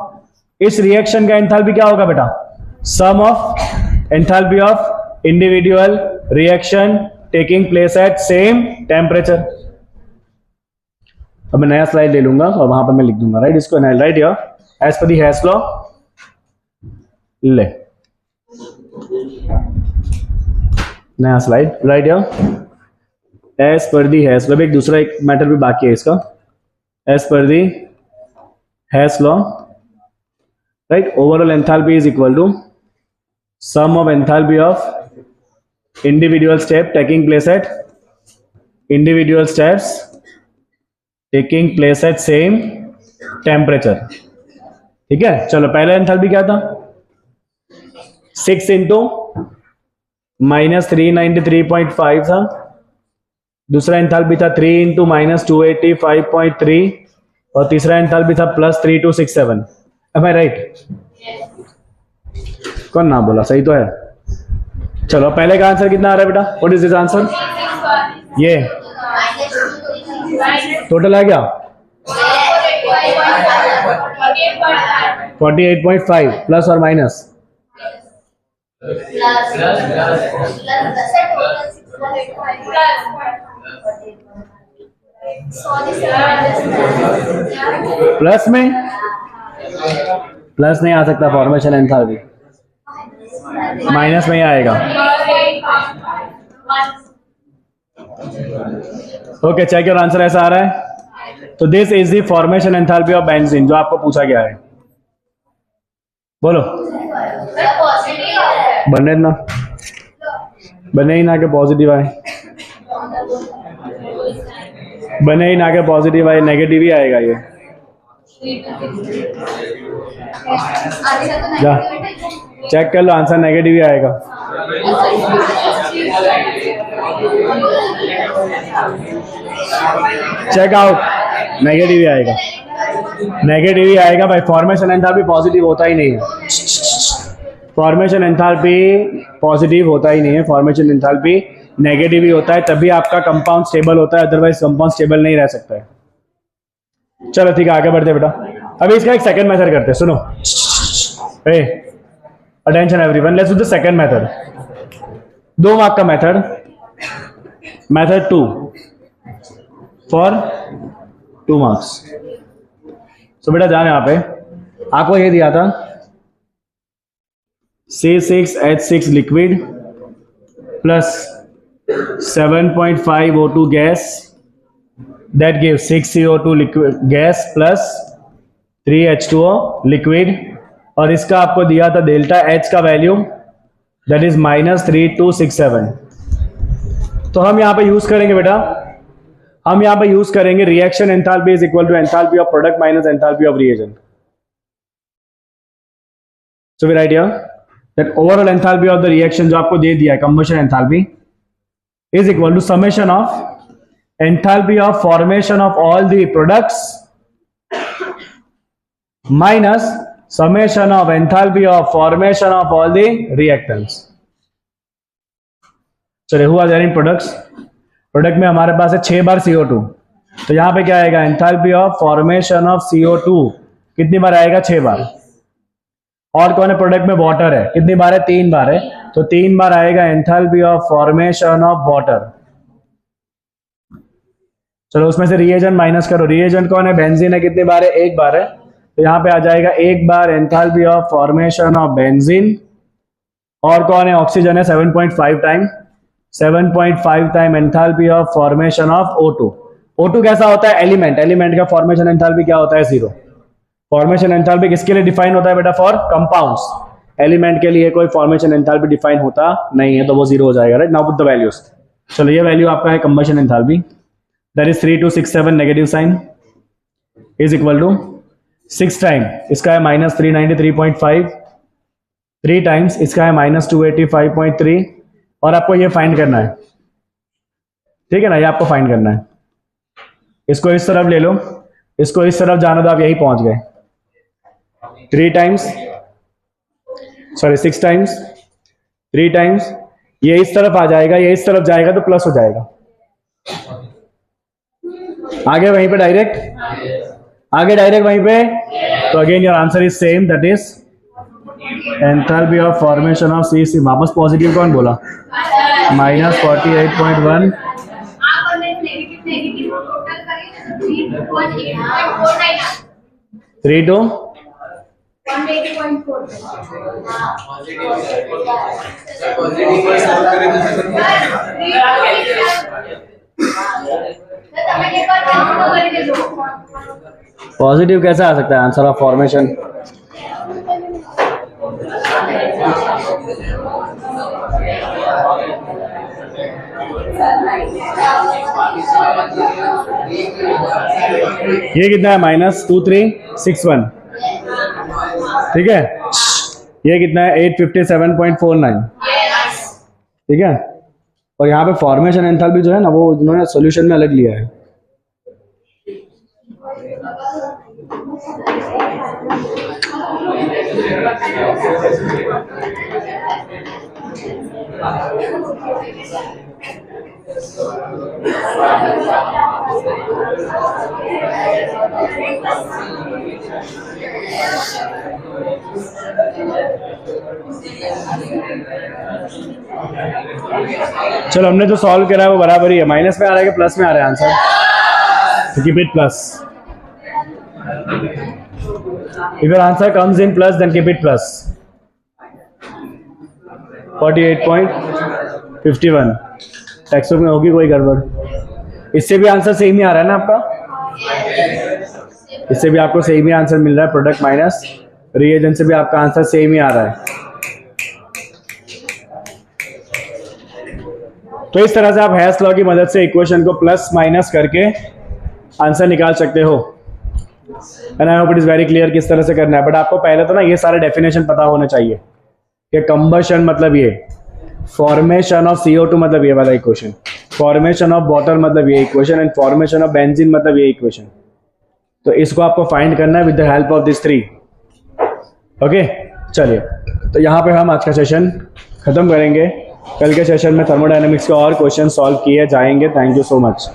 इस रिएक्शन का एंथैल्पी क्या होगा बेटा? Sum of enthalpy of individual reaction taking place at same temperature. अब मैं नया स्लाइड ले लूंगा और वहां पर मैं लिख दूंगा, राइट? इसको right here as per the Hess law, ले नया slide, right here as per the Hess law. एक दूसरा एक मैटर भी बाकी है इसका, as per the Hess law, right? Overall enthalpy is equal to sum of enthalpy of individual step taking place at same temperature. ठीक है, चलो पहला एंथैल्पी क्या था? 6 इंटू -393.5 था, दूसरा एंथैल्पी था 3 इंटू माइनस 285.3 और तीसरा एंथैल्पी था प्लस 3267। एम आई राइट? कौन ना बोला? सही तो है। चलो पहले का आंसर कितना आ रहा है बेटा? What is this answer? ये टोटल आ गया 48.5 प्लस और माइनस प्लस में प्लस नहीं आ सकता, फॉर्मेशन एंथैल्पी माइनस में ही आएगा। Okay check your answer. ऐसा आ रहा है तो this is the formation enthalpy of benzene जो आपको पूछा गया है। बोलो बने ना, बने ही ना के पॉजिटिव आए, बने ही ना के पॉजिटिव आए, नेगेटिव ही आएगा ये। जा चेक कर लो, आंसर नेगेटिव ही आएगा। चेक आउट, नेगेटिव ही आएगा, नेगेटिव ही आएगा भाई। फॉर्मेशन एंथैल्पी पॉजिटिव होता ही नहीं है, फॉर्मेशन एंथैल्पी पॉजिटिव होता ही नहीं है, फॉर्मेशन एंथैल्पी नेगेटिव ही होता है, तभी आपका कंपाउंड स्टेबल होता है, अदरवाइज कंपाउंड स्टेबल नहीं रह सकता है। चलो ठीक है आगे बढ़ते बेटा। अभी इसका एक सेकंड मेथड करते हैं, सुनो। Attention everyone, let's do the second method. 2 mark का मेथड, मेथड 2 फॉर 2 मार्क्स। सो बेटा ध्यान यहाँ पे आपको ये दिया था C6H6 liquid plus 7.5 O2 gas, that gives 6 CO2 liquid gas plus 3 H2O liquid, और इसका आपको दिया था डेल्टा H का वैल्यू that is -3267। तो हम यहाँ पे यूज करेंगे बेटा, हम यहाँ पे यूज करेंगे reaction enthalpy is equal to enthalpy of product minus enthalpy of reagent. So we write here that overall enthalpy of the reaction जो आपको दे दिया है combustion enthalpy is equal to summation of enthalpy of formation of all the products minus summation of enthalpy of formation of all the reactants। चलिए who are there in products? Product में हमारे पास है 6 बार CO2, तो यहां पे क्या आएगा enthalpy of formation of CO2 कितनी बार आएगा? 6 बार। और कौन है प्रोडक्ट में? वाटर है, कितनी बार है? 3 बार है, तो 3 बार आएगा enthalpy of formation of water. चलो उसमें से रिएजेंट माइनस करो, रिएजेंट कौन है? बेंजीन है, कितनी बार है? 1 बार है, तो यहाँ पे आ जाएगा 1 बार enthalpy of formation of benzene. और कौन है? ऑक्सीजन है, 7.5 time, 7.5 time enthalpy of formation of O2। O2 कैसा होता है? एलिमेंट, एलिमेंट का फॉर्मेशन एंथैल्पी क्या होता है? 0। फॉर्मेशन एंथैल्पी किसके लिए डिफाइन होता है बेटा? For compounds. एलिमेंट के लिए कोई फॉर्मेशन एंथैल्पी डिफाइन होता नहीं है, तो वो 0 हो जाएगा। Right, now put the values. चलो ये वैल्यू आपका है combustion enthalpy, that is 3267 negative sign is equal to 6 time इसका है -393.5, 3 टाइम्स इसका है -285.3, और आपको ये फाइंड करना है, ठीक है ना? ये आपको फाइंड करना है। इसको इस तरफ ले लो, इसको इस तरफ जाने दो, आप यही पहुंच गए। 3 टाइम्स, सॉरी 6 टाइम्स, 3 टाइम्स, ये इस तरफ आ जाएगा, ये इस तरफ जाएगा तो प्लस हो जाएगा। आगे वहीं पे डायरेक्ट, आगे डायरेक्ट वहीं पे, तो again your answer is same, that is enthalpy of formation of CC। वापस पॉजिटिव कौन बोला? -48.1 3 to 180.4। पॉजिटिव कैसे आ सकता है आंसर ऑफ फॉर्मेशन? ये कितना है? -2361, ठीक है। ये कितना है? 857.49, ठीक है। और यहाँ पे फॉर्मेशन एंथैल्पी जो है ना वो उन्होंने सॉल्यूशन में अलग लिया है। चलो हमने जो सॉल्व करा है वो बराबर ही है। माइनस में आ रहा है कि प्लस में आ रहा है आंसर? तो keep it plus. If your answer comes in plus then keep it plus. 48.51 text book में होगी कोई गड़बड़? इससे भी आंसर सेम ही आ रहा है ना आपका? इससे भी आपको सेम ही आंसर मिल रहा है, प्रोडक्ट माइनस रिएजेंट से भी आपका आंसर सेम ही आ रहा है। तो इस तरह से आप हैश लॉ की मदद से इक्वेशन को प्लस माइनस करके आंसर निकाल सकते हो। And I hope it is very clear किस तरह से करना है। बट आपको पहले तो ना ये सारे डेफिनेशन पता होने चाहिए कि कंबशन मतलब ये, फॉर्मेशन ऑफ CO2 मतलब ये वाला इक्वेशन, फॉर्मेशन ऑफ वाटर मतलब ये equation, and formation of benzene मतलब ये इक्वेशन। तो इसको आपको फाइंड करना है with the help of this 3। Okay, चलिए तो यहाँ पे हम आज का सेशन खत्म करेंगे। कल के सेशन में थर्मोडायनेमिक्स के और क्वेश्चन सॉल्व किए जाएंगे। Thank you so much.